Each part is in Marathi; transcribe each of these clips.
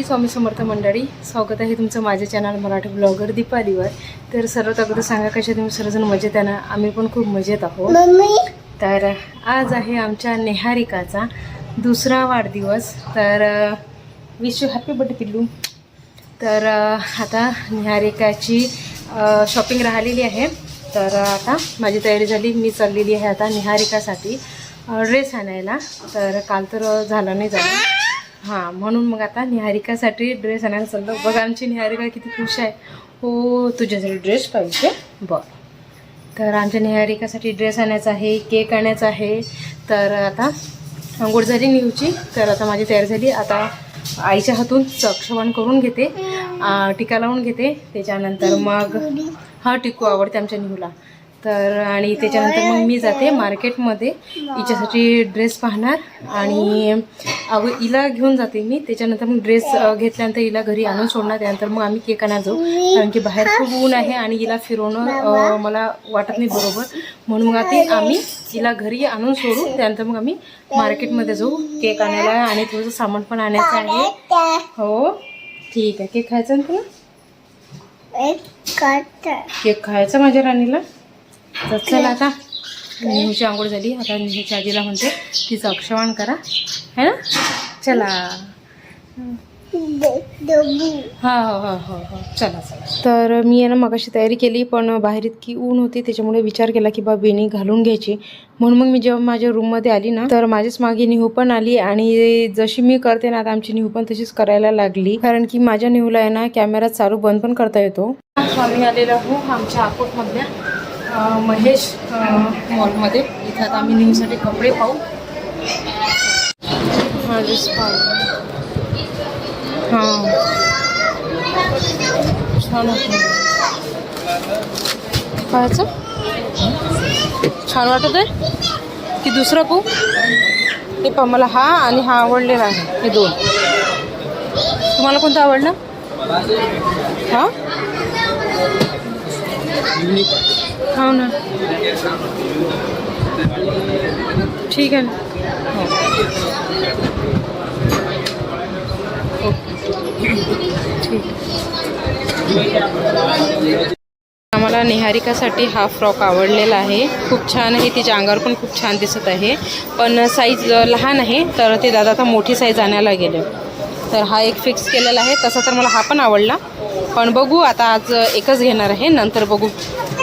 स्वामी समर्थ मंडळी, स्वागत आहे तुमचं माझ्या चॅनल मराठी ब्लॉगर दीपालीवर. तर सर्वात अगोदर सांगा कशा तुम्ही सर्वजण मजेत आहे ना. आम्ही पण खूप मजेत आहोत. तर आज आहे आमच्या नेहारिकाचा दुसरा वाढदिवस. तर विश यू हॅपी बर्थडे पिल्लू. तर आता नेहारिकाची शॉपिंग राहिलेली आहे. तर आता माझी तयारी झाली. मी चाललेली आहे आता नेहारिकासाठी ड्रेस आणायला. तर काल तर झालं नाही झालं, हां, म्हणून मग आता निहारिकासाठी ड्रेस आणायला चाललो. बघा आमची निहारिका किती खुश आहे. हो, तुझ्यासाठी ड्रेस पाहिजे. बरं, तर आमच्या निहारिकासाठी ड्रेस आणायचा आहे, केक आणायचा आहे. तर आता अंघोळ झाली निहूची. तर आता माझी तयारी झाली. आता आईच्या हातून अक्षवाण करून घेते, टिका लावून घेते. त्याच्यानंतर मग हा टिकू आवडते आमच्या निहूला. तर आणि त्याच्यानंतर मग मी जाते मार्केटमध्ये हिच्यासाठी ड्रेस पाहणार आणि हिला घेऊन जाते मी. त्याच्यानंतर मग ड्रेस घेतल्यानंतर हिला घरी आणून सोडणार. त्यानंतर मग आम्ही केक आणायला जाऊ, कारण की बाहेर खूप ऊन आहे आणि हिला फिरवणं मला वाटत नाही बरोबर. म्हणून मग आता आम्ही हिला घरी आणून सोडू. त्यानंतर मग आम्ही मार्केटमध्ये जाऊ केक आणायला आणि थोडंसं सामान पण आणायचं आहे. हो ठीक आहे. केक खायचा ना तुला? केक खायचा माझ्या राणीला. तर चला आता निहूची आंघोळ झाली. आता निहूच्या आजीला म्हणते तिचं अक्षवाण करा, है ना. चला हा हो हो हो हो चला चला. तर मी आहे ना मगाशी तयारी केली, पण बाहेर इतकी ऊन होती त्याच्यामुळे विचार केला की बा बेणी घालून घ्यायची. म्हणून मग मी जेव्हा माझ्या रूममध्ये आली ना, तर माझ्याच मागे निहू पण आली आणि जशी मी करते ना आता आमची निहू पण तशीच करायला लागली. कारण की माझ्या निहूला आहे ना कॅमेरा चालू बंद पण करता येतो. आम्ही आलेलो आहोत आमच्या अकोटमधल्या महेश मॉलमध्ये. इथं आता आम्ही निहूसाठी कपडे पाहू. हां ड्रेस पाहू. हां छान होतं. पाहायचं छान वाटत आहे की दुसरं पाहू? हे पहा, मला हा आणि हा आवडलेला आहे. हे दोन. तुम्हाला कोणतं आवडलं? हां हो ना, ठीक आहे ना. हो ठीक. आम्हाला निहारिकासाठी हा फ्रॉक आवडलेला आहे. खूप छान आहे. तिच्या अंगावर पण खूप छान दिसत आहे, पण साईज लहान आहे. तर ते दादा आता मोठी साईज आणायला गेले. तर हा एक फिक्स केलेला आहे. तसा तर मला हा पण आवडला, पण बघू आता. आज एकच घेणार आहे, नंतर बघू.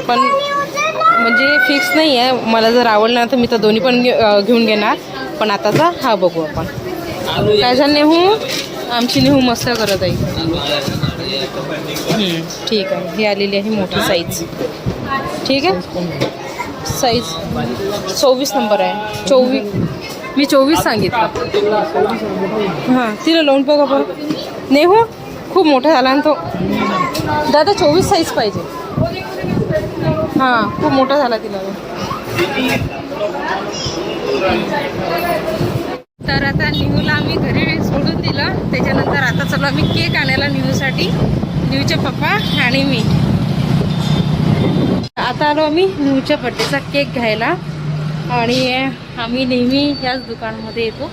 पण म्हणजे फिक्स नाही आहे. मला जर आवडला तर मी तर दोन्ही पण घेऊन घेणार, पण आताचा हा बघू आपण. काय झालं नेहू? आमची नेहू मस्त करत आहे. ठीक आहे. ही आलेली आहे मोठी साईज. ठीक आहे. साईज 24 नंबर आहे. 24 मी 24 सांगितलं. हां तिला लावून बघा बरं. नेहू खूप मोठा झाला ना तो. दादा 24 साईज पाहिजे. हां खूप मोठा झाला तिला. तर आता निहूला आम्ही घरी सोडून दिलं. त्याच्यानंतर आता चला आम्ही केक आणायला निहूसाठी. निहूचे पप्पा आणि मी आता आलो आम्ही निहूच्या बड्डेचा केक घ्यायला. आणि आम्ही नेहमी ह्याच दुकानामध्ये येतो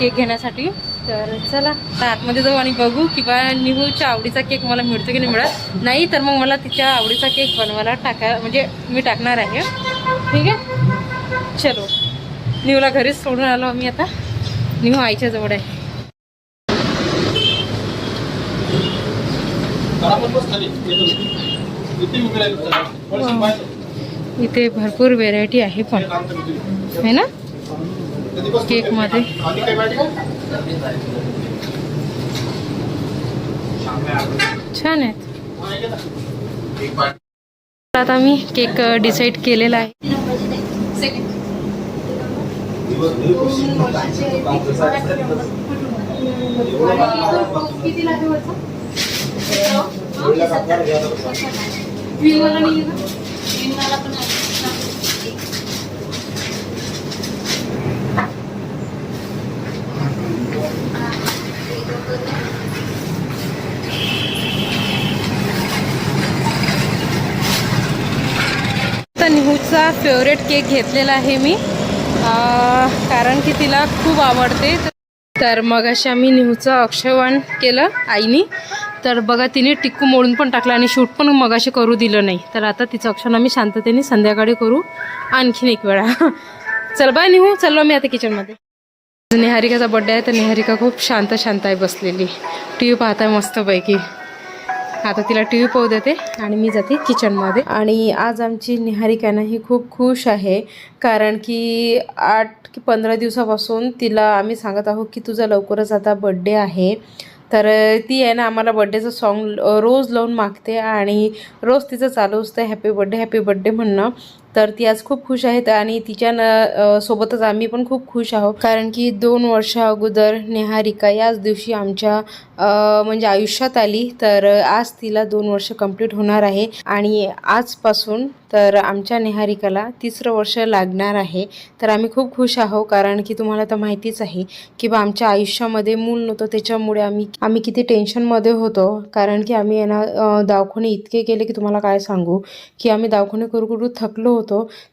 केक घेण्यासाठी. तर चला आता आतमध्ये जाऊ आणि बघू की बा निहूच्या आवडीचा केक मला मिळतो की नाही मिळत. नाही तर मग मला तिच्या आवडीचा केक बनवायला म्हणजे मी टाकणार आहे. ठीक आहे. चलो, निहूला घरीच सोडून आलो आम्ही. आता निहू आईच्या जवळ आहे. इथे भरपूर व्हेरायटी आहे पण, है ना केकमध्ये. छान आहेत. आता मी केक डिसाईड केलेला आहे. निहूचा फेवरेट केक घेतलेला आहे मी, कारण की तिला खूप आवडते. तर मग अशी आम्ही निहूचं अक्षयवाण केलं आईनी. तर बघा तिने टिक्कू मोडून पण टाकला आणि शूट पण मगाशी करू दिलं नाही. तर आता तिचं अक्षर आम्ही शांततेने संध्याकाळी करू आणखीन एक वेळा. चल बाय निहू, चाललो मी आता किचनमध्ये. निहारिकाचा बड्डे आहे तर निहारिका खूप शांत आहे बसलेली, टी व्ही पाहत आहे मस्तपैकी. आता तिला टी व्ही पाहू देते आणि मी जाते किचनमध्ये. आणि आज आमची निहारिका ना ही खूप खुश आहे, कारण की 8 की 15 दिवसापासून तिला आम्ही सांगत आहोत की तुझा लवकरच आता बड्डे आहे. तर ती आहे ना आम्हाला बड्डेचं सॉन्ग रोज लावून मागते आणि रोज तिचं चालू असतं हॅपी बड्डे म्हणणं. तर ती आज खूप खुश आहे आणि तिच्या सोबतच आम्ही पण खूप खुश आहोत, कारण की 2 वर्षा अगोदर निहारिका याच दिवशी आमच्या म्हणजे आयुष्यात आली. तर आज तिला 2 वर्ष कंप्लीट होणार आहे आणि आजपासून तर आमच्या निहारिकाला 3रं वर्ष लागणार आहे. तर आम्ही खूप खुश आहोत, कारण की तुम्हाला तर माहितीच आहे की बा आमच्या आयुष्यामध्ये मूल नव्हतं, त्याच्यामुळे आम्ही किती टेन्शनमध्ये होतो. कारण की आम्ही ना दवाखाने इतके केले की तुम्हाला काय सांगू, की आम्ही दवाखाने करू थकलो होतो.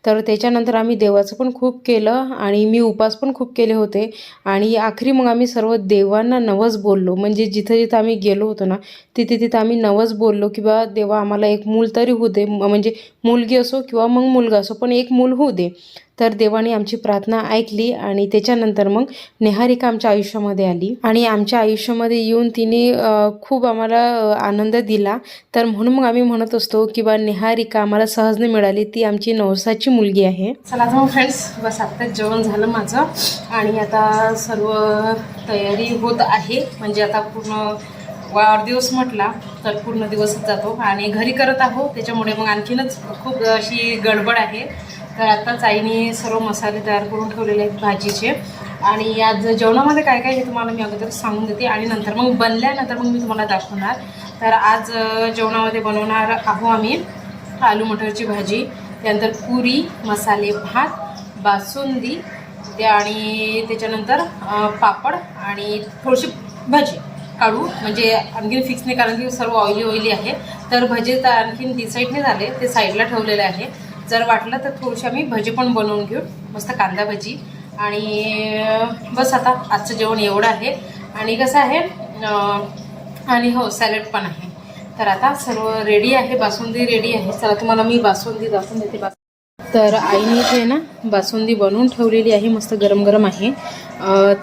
तर त्याच्यानंतर आम्ही देवाचं पण खूप केलं आणि मी उपास पण खूप केले होते. आणि आखरी मग आम्ही सर्व देवांना नवस बोललो, म्हणजे जिथं आम्ही गेलो होतो ना तिथे आम्ही नवस बोललो की बा देवा आम्हाला एक मूल तरी होऊ दे, म्हणजे मुलगी असो किंवा मग मुलगा असो पण एक मूल होऊ दे. तर देवाने आमची प्रार्थना ऐकली आणि त्याच्यानंतर मग निहारिका आमच्या आयुष्यामध्ये आली आणि आमच्या आयुष्यामध्ये येऊन तिने खूप आम्हाला आनंद दिला. तर म्हणून मग आम्ही म्हणत असतो की बा निहारिका आम्हाला सहजने मिळाली, ती आमची नवसाची मुलगी आहे. चला मग फ्रेंड्स, बस आत्ताच जेवण झालं माझं आणि आता सर्व तयारी होत आहे. म्हणजे आता पूर्ण वाढदिवस म्हटला तर पूर्ण दिवसच जातो आणि घरी करत आहो, त्याच्यामुळे मग आणखीनच खूप अशी गडबड आहे. तर आत्ताच आईने सर्व मसाले तयार करून ठेवलेले आहेत भाजीचे. आणि आज जेवणामध्ये काय काय हे तुम्हाला मी अगोदर सांगून देते आणि नंतर मग बनल्यानंतर मग मी तुम्हाला दाखवणार. तर आज जेवणामध्ये बनवणार आहो आम्ही आलू मटरची भाजी, त्यानंतर पुरी, मसाले भात, बासुंदी आणि त्याच्यानंतर पापड आणि थोडीशी भजी काढू, म्हणजे आणखीन फिक्स नाही कारण की सर्व ऑइली आहे. तर भजी तर आणखीन डिसाईड नाही झाले, ते साईडला ठेवलेले आहे. जर वाटलं तर थोडीशी आम्ही भजी पण बनवून घेऊ, मस्त कांदा भजी. आणि बस आता आजचं जेवण एवढं आहे. आणि कसं आहे आणि हो सॅलड पण आहे. तर आता सर्व रेडी आहे, बासुंदी रेडी आहे. चला तुम्हाला मी बासुंदी दाखवून देते. तर आईने इथे ना बासुंदी बनवून ठेवलेली आहे, मस्त गरम गरम आहे.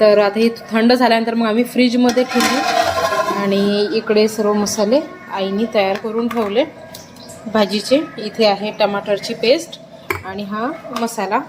तर आता हे थंड झाल्यानंतर मग आम्ही फ्रीजमध्ये ठेवली आणि इकडे सर्व मसाले आईने तयार करून ठेवले भाजीचे. इथे आहे टमाटरची पेस्ट आणि हा मसाला.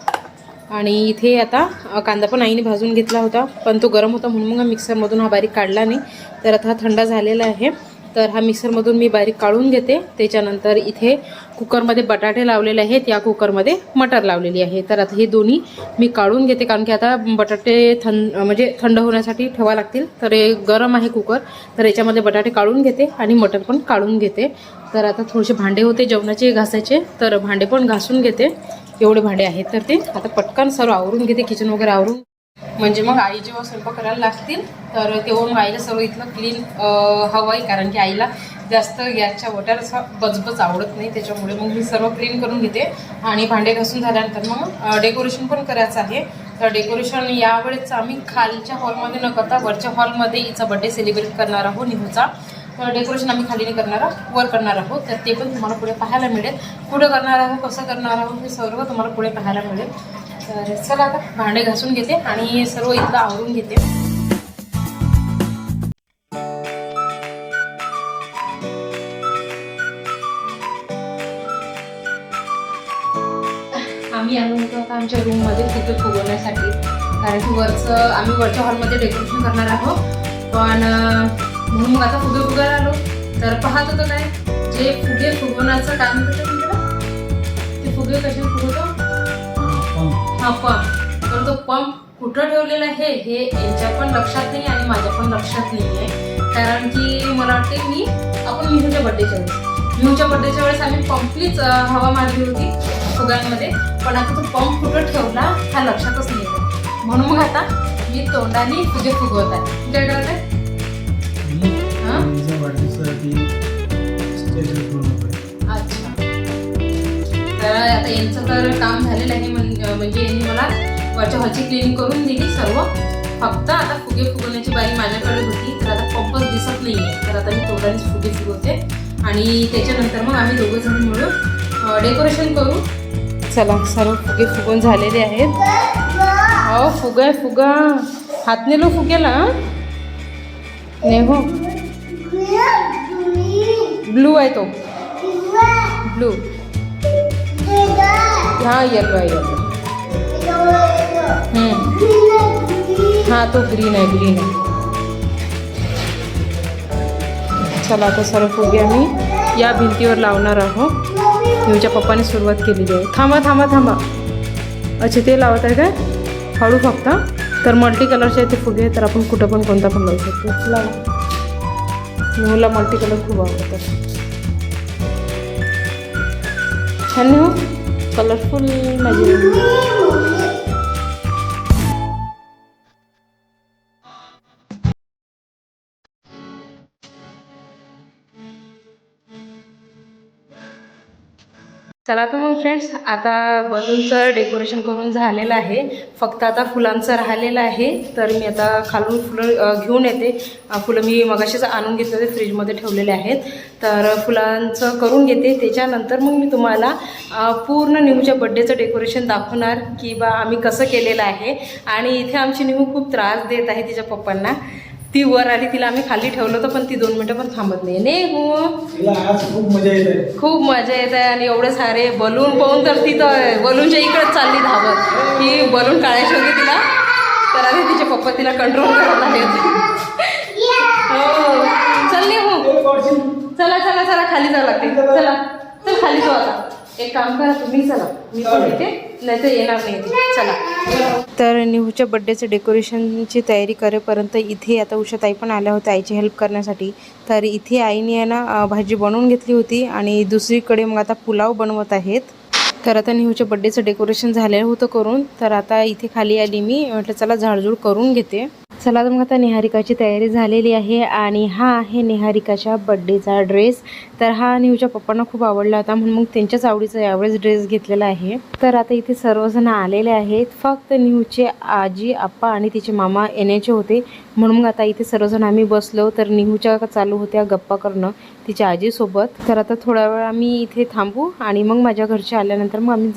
आणि इथे आता कांदा पण आईने भाजून घेतला होता, पण तो गरम होता म्हणून मग मिक्सरमधून हा बारीक काढला नाही. तर आता हा थंड झालेला आहे, तर हा मिक्सरमधून मी बारीक काढून घेते. त्याच्यानंतर इथे कुकरमध्ये बटाटे लावलेले आहेत, या कुकरमध्ये मटर लावलेली आहे. तर आता हे दोन्ही मी काढून घेते, कारण की आता बटाटे थंड होण्यासाठी ठेवावे लागतील. तर हे गरम आहे कुकर, तर याच्यामध्ये बटाटे काढून घेते आणि मटर पण काढून घेते. तर आता थोडेसे भांडे होते जेवणाचे घासायचे, तर भांडे पण घासून घेते. एवढे भांडे आहेत तर ते आता पटकन सर्व आवरून घेते, किचन वगैरे आवरून, म्हणजे मग आई जेव्हा स्वयंपाक करायला लागतील तर तेव्हा मग आईला सर्व इथलं क्लीन हवं आहे, कारण की आईला जास्त गॅसच्या वट्यावर असा बचबच आवडत नाही. त्याच्यामुळे मग मी सर्व क्लीन करून घेते. आणि भांडे घासून झाल्यानंतर मग डेकोरेशन पण करायचं आहे. तर डेकोरेशन यावेळेस आम्ही खालच्या हॉलमध्ये न करता वरच्या हॉलमध्ये हिचा बड्डे सेलिब्रेट करणार आहोत निहूचा. तर डेकोरेशन आम्ही खाली नाही करणार आहोत, वर करणार आहोत. तर ते पण तुम्हाला पुढे पाहायला मिळेल, कुठं करणार आहोत, कसं करणार आहोत, हे सर्व तुम्हाला पुढे पाहायला मिळेल. तर चला आता भांडे घासून घेते आणि सर्व इथलं आवरून घेते. आम्ही आलो होतो आता आमच्या रूममध्ये फुगे फुगवण्यासाठी, कारण की आम्ही वरच्या हॉलमध्ये डेकोरेशन करणार आहोत. पण म्हणून मग आता फुगे फुगायला आलो. तर पाहत होतं काय जे फुगे फुगवण्याचं काम करतं तुमच्याकडं, ते फुगे कशाने फुगवतो? हा पंप. तर तो पंप कुठं ठेवलेला आहे हे यांच्या पण लक्षात नाही आणि माझ्या पण लक्षात नाही आहे. कारण की मला वाटते आपण मिहूच्या बड्डेच्या वेळेस आम्ही पंपलीच हवा मारली होती फुग्यांमध्ये, पण आता तो पंप कुठं ठेवला हा लक्षातच नाही आहे. म्हणून मग आता मी तोंडाने फुगे फुगवत आहे. काय करत आहे? अच्छा, तर आता यांचं तर काम झालेलं आहे. म्हणजे यांनी मला वरच्या हॉलची क्लिनिंग करून दिली सर्व. फक्त आता फुगे फुगवण्याची बारी माझ्याकडे होती, तर आता पंपच दिसत नाहीये, तर आता मी तोंडानेच फुगे फुगवते आणि त्याच्यानंतर मग आम्ही दोघं जण मिळून डेकोरेशन करू. चला, सर्व फुगे फुगून झालेले आहेत. हो, फुगा आहे फुगा, हात नेलो फुग्याला. नेहो, ब्लू आहे तो, ब्लू. हा, येलो आहे, येलो. हा, तो ग्रीन आहे, ग्रीन आहे. चला, आता सर्व फुगे आम्ही या भिंतीवर लावणार आहोत. तुमच्या पप्पाने सुरुवात केलेली आहे. थांबा थांबा थांबा. अच्छा, ते लावत आहे काय? हळू फक्त. तर मल्टी कलरचे आहे ते फुगे, तर आपण कुठं पण कोणता पण लावू शकतो. लावा. मला मल्टी कलर खूप आवडतात. छान हो, कलरफुल माझी. चला तर मग फ्रेंड्स, आता बलूनचं डेकोरेशन करून झालेलं आहे. फक्त आता फुलांचं राहिलेलं आहे. तर मी आता खालून फुलं घेऊन येते. फुलं मी मगाशीच आणून घेतले होते, फ्रीजमध्ये ठेवलेले आहेत. तर फुलांचं करून घेते. त्याच्यानंतर मग मी तुम्हाला पूर्ण निहूच्या बड्डेचं डेकोरेशन दाखवणार की बा आम्ही कसं केलेलं आहे. आणि इथे आमची निहू खूप त्रास देत आहे तिच्या पप्पांना. ती वर आली, तिला आम्ही खाली ठेवलं होतं, पण ती 2 मिनटं पण थांबत नाही. खूप मजा येते, खूप मजा येत आहे. आणि एवढे सारे बलून पाहून तर ती तर बलूनच्या इकडेच चालली धावत की बलून काढायचे होते तिला. तर आधी तिचे पप्पा तिला कंट्रोल करत आहेत. हो, चालली हो. चला चला चला, खाली जावं लागते. चला चल, खाली जाऊ. आता एक काम करा तुम्ही, चला मी पण येते, नाही तर येणार नाही. चला. तर निहूच्या बड्डेचं डेकोरेशनची तयारी करेपर्यंत इथे आता उषाताई पण आल्या होत्या आईची हेल्प करण्यासाठी. तर इथे आईने आहे ना भाजी बनवून घेतली होती आणि दुसरीकडे मग आता पुलाव बनवत आहेत. तर आता निहूच्या बड्डेचं डेकोरेशन झालेलं होतं करून. तर आता इथे खाली आली मी, म्हटलं चला झाडझूड करून घेते. चला तर मग आता निहारिकाची तयारी झालेली आहे आणि हा आहे निहारिकाच्या बड्डेचा ड्रेस. तर हा निहूच्या पप्पांना खूप आवडला होता, म्हणून मग त्यांच्याच आवडीचा यावेळेस ड्रेस घेतलेला आहे. तर आता इथे सर्वजण आलेले आहेत. फक्त निहूचे आजी आप्पा आणि तिचे मामा येण्याचे होते, म्हणून मग आता इथे सर्वजण आम्ही बसलो. तर निहूच्या चालू होत्या गप्पा करणं तिच्या आजीसोबत. तर आता थोडा वेळ आम्ही इथे थांबू आणि मग माझ्या घरचे आल्यानंतर मग आम्ही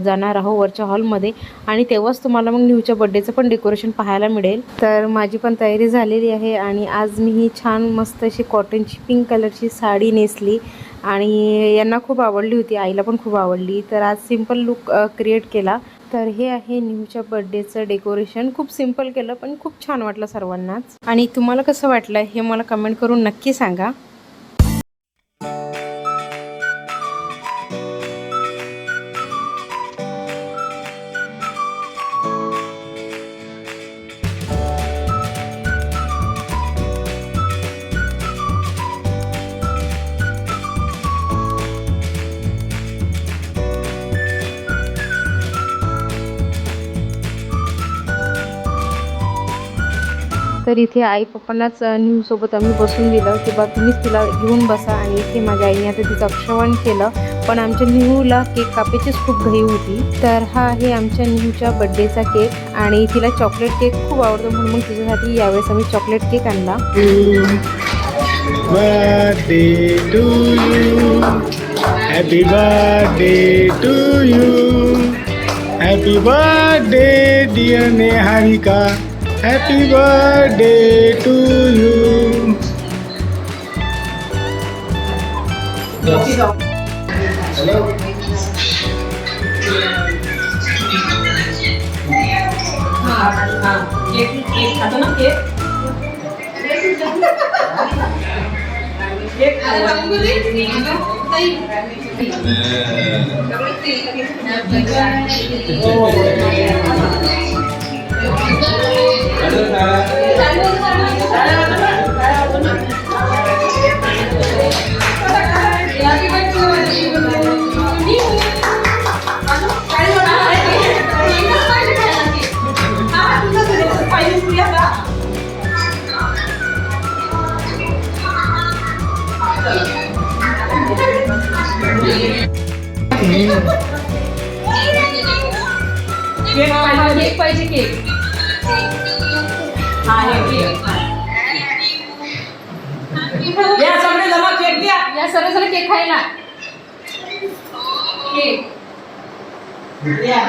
जाणार आहोत वरच्या हॉलमध्ये आणि तेव्हाच तुम्हाला मग निहूच्या बड्डेचं पण डेकोरेशन पाहायला मिळेल. तर माझी पण तयारी झालेली आहे आणि आज मी ही छान मस्त अशी कॉटनची पिंक कलरची साडी नेसली आणि यांना खूप आवडली होती, आईला पण खूप आवडली. तर आज सिंपल लुक क्रिएट केला. तर हे आहे निहूच्या बड्डेचं डेकोरेशन. खूप सिंपल केलं पण खूप छान वाटलं सर्वांनाच. आणि तुम्हाला कसं वाटलं हे मला कमेंट करून नक्की सांगा. तर इथे आई पप्पांनाच निहूसोबत आम्ही बसून दिलं की बा तुम्हीच तिला घेऊन बसा. आणि इथे माझ्या आईने आता तिचं अक्षवण केलं, पण आमच्या निहूला केक कापायचीच खूप घाई होती. तर हा आहे आमच्या निहूच्या बड्डेचा केक आणि तिला चॉकलेट केक खूप आवडतो, म्हणून मग तिच्यासाठी यावेळेस आम्ही चॉकलेट केक आणला. Birthday to you, happy birthday to you, happy birthday dear Niharika, Happy birthday to you. Hello. Cake खातो ना केक. केक केक पाहिजे केक. हा हे या सगळे जमा केक द्या. या सर्व केक खायला. केक द्या.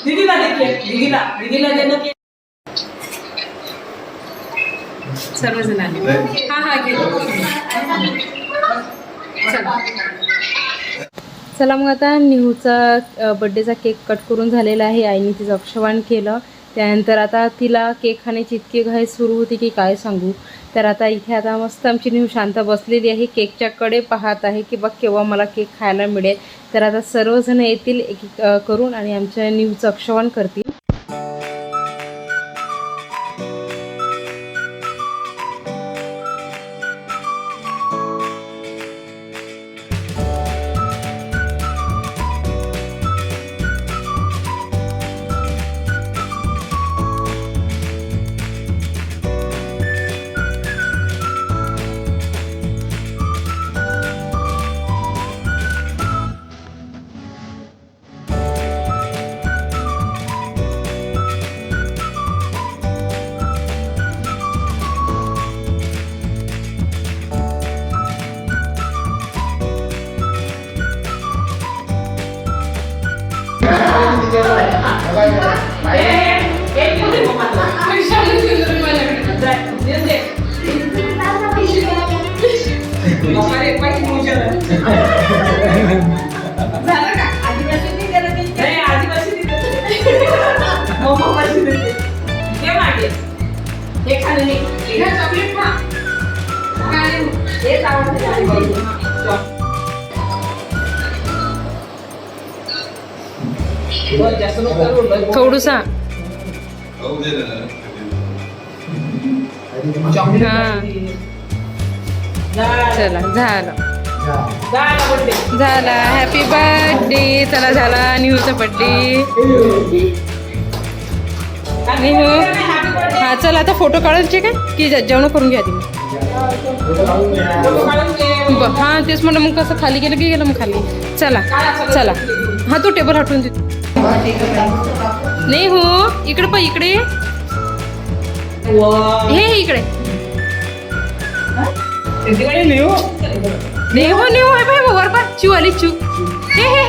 दीदीला दे केक. दीदीला दे ना केक. सर्वजण आले. हा हा घे. चला मग आता निहूचा बड्डेचा केक कट करून झालेला आहे. आईने तिचं अक्षवाण केलं. त्यानंतर आता तिला केक खाण्याची इतकी घाई सुरू होती की काय सांगू. तर आता इथे आता मस्त आमची निहू शांत बसलेली आहे, केकच्याकडे पाहत आहे की बघ केव्हा मला केक खायला मिळेल. तर आता सर्वजण येतील एक एक करून आणि आमच्या निहूचं अक्षवाण करतील. थोडूसा हा चला झाला हॅपी बर्थडे. चला झाला निहूचा बर्थडे. निहू हा चला आता फोटो काढायचे काय की जेवण करून घ्या तुम्ही. हा तेच म्हणलं मग कसं खाली गेलं की गेलं मग खाली. चला चला हा तो टेबल हटवून दे. नाही हो इकडे पण इकडे हे इकडे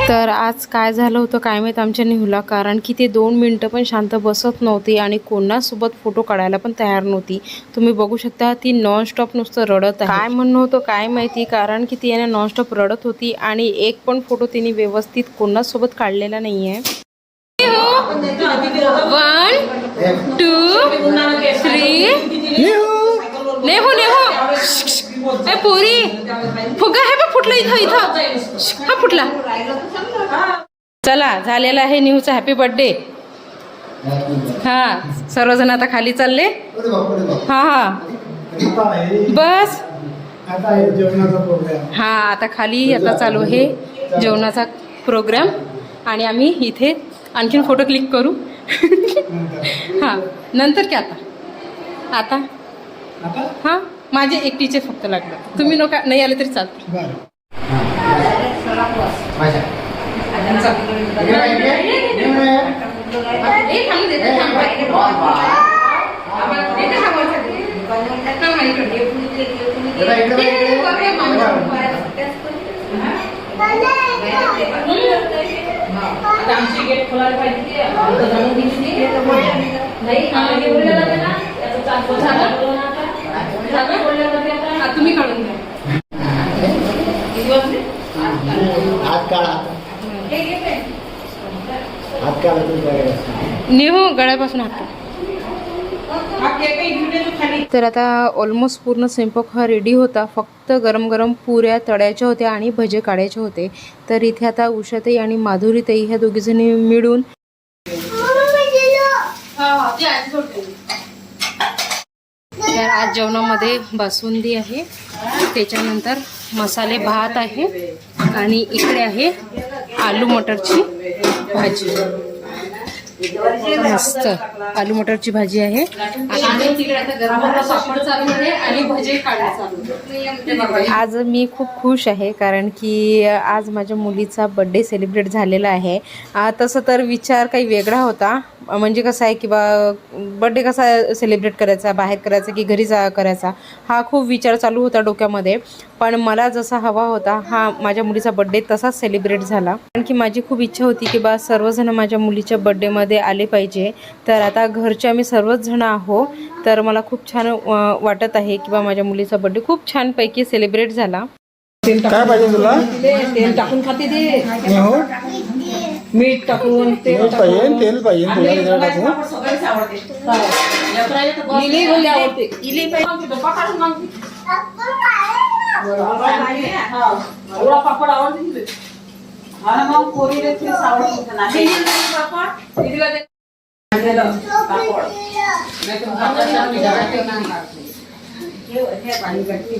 तर आज काय झालं होतं काय माहित आमच्या निहूला, कारण की ते 2 मिनिटं पण शांत बसत नव्हती आणि कोणासोबत फोटो काढायला पण तयार नव्हती. तुम्ही बघू शकता ती नॉनस्टॉप नुसतं रडत आहे. काय म्हणणं होतं काय माहिती, कारण की ती याने नॉनस्टॉप रडत होती आणि एक पण फोटो तिने व्यवस्थित कोणासोबत काढलेला नाहीये. 1 2 3 नेहो ए पोरी फुगा आहे बघ फुटला इथं हा फुटला. चला झालेला आहे निहूचा हॅपी बर्थडे. हा सर्वजण आता खाली चालले. हा हा बस हा आता खाली आता चालू आहे जेवणाचा प्रोग्राम आणि आम्ही इथे आणखीन फोटो क्लिक करू. हा नंतर की आता हा माझे एकटीचे फक्त लागतात, तुम्ही नका नाही आले तरी चालतं. आमची गेट खोलायला पाहिजे. तुम्ही काढून घ्या. नेहो गळ्यापासून हात. तर आता ऑलमोस्ट पूर्ण स्वयंपाक हा रेडी होता. फक्त गरम गरम पुऱ्या तळ्याच्या होत्या आणि भजे काढायचे होते. तर इथे आता उषाताई आणि माधुरीताई ह्या दोघीजणी मिळून तर आज जेवणामध्ये बासुंदी आहे, त्याच्यानंतर मसाले भात आहे आणि इकडे आहे आलू मटरची भाजी. मस्त आलू मटरची भाजी आहे आणि तिकडे आता गरम गरम पापड चालू आहे आणि भजे काढा चालू आहे. आज मी खूप खुश आहे कारण की आज माझ्या मुलीचा बड्डे सेलिब्रेट झालेला आहे. तसं तर विचार काही वेगळा होता, म्हणजे कसं आहे की बा बड्डे कसा सेलिब्रेट करायचा, बाहेर करायचा की घरी करायचा, हा खूप विचार चालू होता डोक्यामध्ये. पण मला जसा हवा होता हा माझ्या मुलीचा बड्डे तसाच सेलिब्रेट झाला. कारण की माझी खूप इच्छा होती की बा सर्वजण माझ्या मुलीच्या बड्डेमध्ये आले पाहिजे. तर आता घरचे आम्ही सर्वच जण आहो, तर मला खूप छान वाटत आहे की बा माझ्या मुलीचा बड्डे खूप छानपैकी सेलिब्रेट झाला. काय पाहिजे तुला? तेल टाकून खाते ते, हो मीठ टाकून तेल पाहिजे, तेल पाहिजे तुला इकडे टाकू. सगळेच आवडते. इली भजी आवडते. इली पाहिजे डब्बा काढून मागते. एवढा पापड आवडते तुले? हा ना, मग पोरीला तेच आवडते. नाही पापड दीदीला दे. पापड नाही तर पापड मी डब्यात ठेवणार. हे पाणी गट्टी.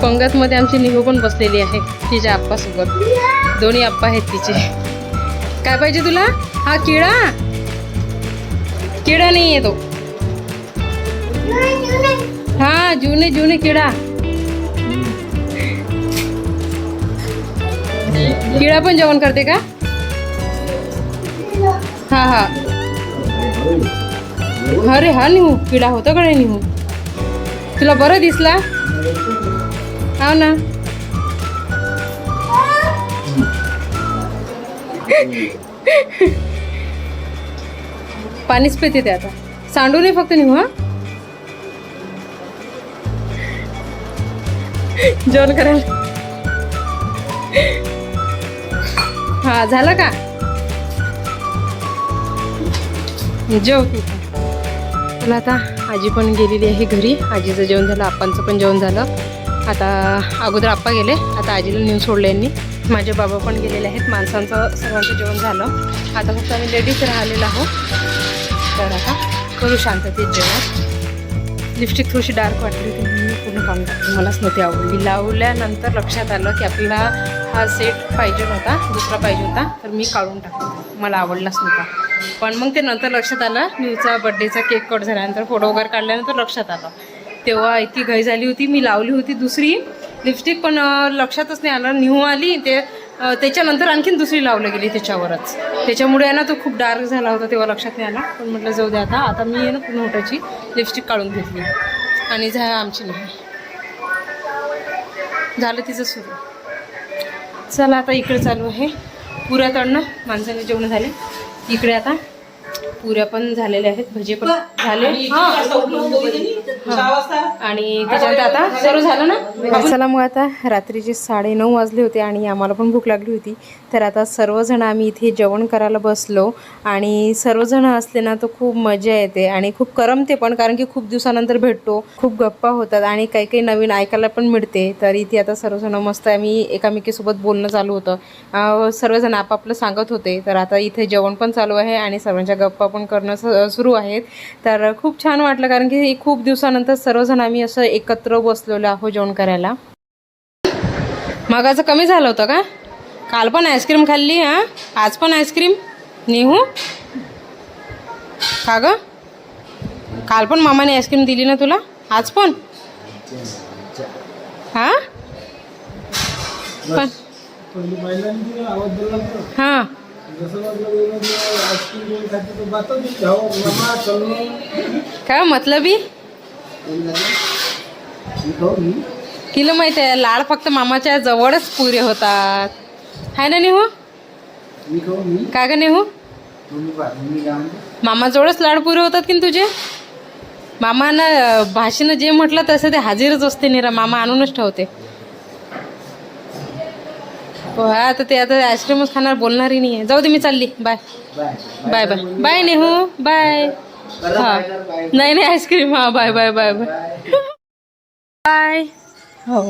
पंगतमध्ये आमची निघू पण बसलेली आहे तिच्या आप्पासोबत. दोन्ही आप्पा आहेत तिचे. काय पाहिजे तुला? हा किडा, किडा नाही आहे तो, हा जुने जुने किडा, किडा पण जेवण करते का? हा हा, अरे हा निहू किडा होता कडे निहू, तुला बरं दिसला? हो ना. पाणीच पिते ते आता, सांडू नये फक्त निघू. हा जेवण करायला. हा झालं का? जेव तू. चला आता आजी पण गेलेली आहे घरी. आजीचं जेवण झालं, आप्पांचं पण जेवण झालं. आता अगोदर आप्पा गेले, आता आजीला नेऊन सोडलं यांनी. माझे बाबा पण गेलेले आहेत. माणसांचं सर्वांचं जेवण झालं. आता फक्त आम्ही लेडीज राहिलेलो आहोत. तर आता करू शांततेत जेवण. लिपस्टिक थोडीशी डार्क वाटली होती म्हणून मी पूर्ण काढून टाकली, मलाच नव्हती आवडली. लावल्यानंतर लक्षात आलं की आपल्याला हा सेट पाहिजे नव्हता, दुसरा पाहिजे होता, तर मी काढून टाकला, मला आवडलाच नव्हता. पण मग ते नंतर लक्षात आलं, न्यूचा बड्डेचा केक कट झाल्यानंतर फोटो वगैरे काढल्यानंतर लक्षात आलं. तेव्हा इतकी घाई झाली होती, मी लावली होती दुसरी लिपस्टिक पण लक्षातच नाही आलं. न्यू आली ते, त्याच्यानंतर आणखीन दुसरी लावली गेली त्याच्यावरच. त्याच्यामुळे आहे ना तो खूप डार्क झाला होता, तेव्हा लक्षात नाही आला. पण म्हटलं जाऊ द्या, आता मी आहे ना पुन्हा होटाची लिपस्टिक काढून घेतली आणि आमची नाही झालं तिचं सुरू. चला आता इकडे चालू आहे पुऱ्या तळणं. माणसाने जेवण झाले. इकडे आता पुऱ्या पण झालेल्या आहेत, भजे पण झाले. आणि त्याच्यानंतर आता सर्व झालं ना. चला मग आता रात्रीचे 9:30 वाजले होते आणि आम्हाला पण भूक लागली होती. तर आता सर्वजण आम्ही इथे जेवण करायला बसलो. आणि सर्वजण असले ना तर खूप मजा येते आणि खूप करमते पण, कारण की खूप दिवसानंतर भेटतो, खूप गप्पा होतात आणि काही काही नवीन ऐकायला पण मिळते. तर इथे आता सर्वजण मस्त आम्ही एकामेकीसोबत बोलणं चालू होतं. सर्वजण आपापलं सांगत होते. तर आता इथे जेवण पण चालू आहे आणि सर्वांच्या गप्पा पण करणं सुरू आहेत. तर खूप छान वाटलं, कारण की खूप दिवसानंतर सर्वजण आम्ही असं एकत्र बसलेलो आहोत जेवण करायला. मगाचं कमी झालं होतं का? काल पण आईस्क्रीम खाल्ली, हां आज पण आईस्क्रीम नेहू का ग? काल पण मामाने आईस्क्रीम दिली ना तुला, आज पण? हां पण हां काय मतलबी किलो माहित आहे. लाड फक्त मामाच्या जवळच पुरे होतात, हाय ना नेहू? का ग नेहू? मामाजवळच लाड पुरे होतात की तुझे? मामानं भाषेनं जे म्हटलं तसं ते हाजीरच असते. निरा मामा आणूनच ठेवते. आता ते आता आईस्क्रीमच खाणार, बोलणारही नाही आहे. जाऊ दे, मी चालली. Bye bye bye bye Nehu, bye. हा नाही नाही आईस्क्रीम. हा bye bye bye bye bye. हो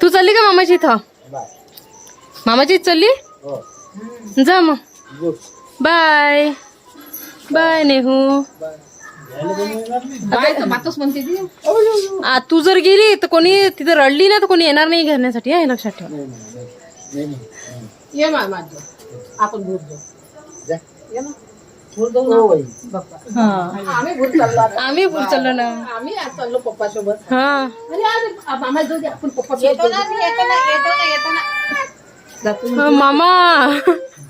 तू चालली का मामाची इथं? मामाची इथं चालली? जा मग. Bye bye Nehu. मातोच म्हणते ती. तू जर गेली तर कोणी तिथं रडली ना तर कोणी येणार नाही घेण्यासाठी. हे लक्षात ठेव. ये माझं आपण भूर जाऊ. ये ना भूर जाऊ ना. आम्ही भूर चाललो आता. आम्ही भूर चाललो ना. आम्ही आज चाललो पप्पा सोबत. हा अरे आज मामा जाऊ दे, आपण पप्पा येतो ना. मामा.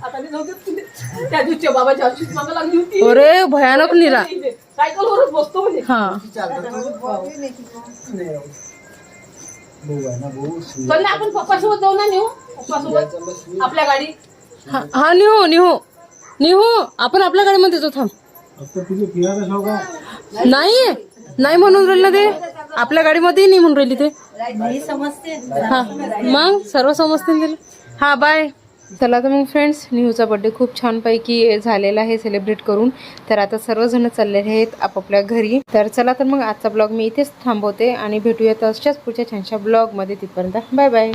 आता मी जाऊ दे. त्या दिवशी बाबाच्या अशीच मागा लागली होती. अरे भयानक निरा. सायकलवरच बसतो म्हणजे. हा चल ना आपण पप्पा सोबत जाऊ ना. नेऊ पप्पा सोबत आपल्या गाडी. हा निहो निहो निहो. आपण आपल्या गाडीमध्ये जाऊ. थांब. नाही नाही म्हणून राहिलं ते. आपल्या गाडीमध्ये नाही म्हणून राहिली ते. हा मग सर्व समजते तिला. हा बाय. चला तर मग फ्रेंड्स, निहूचा बड्डे खूप छानपैकी झालेला आहे सेलिब्रेट करून. तर आता सर्वजण चाललेले आहेत आपापल्या घरी. तर चला तर मग आजचा ब्लॉग मी इथेच थांबवते आणि भेटूया अशाच पुढच्या छानशा ब्लॉगमध्ये. तिथपर्यंत बाय बाय.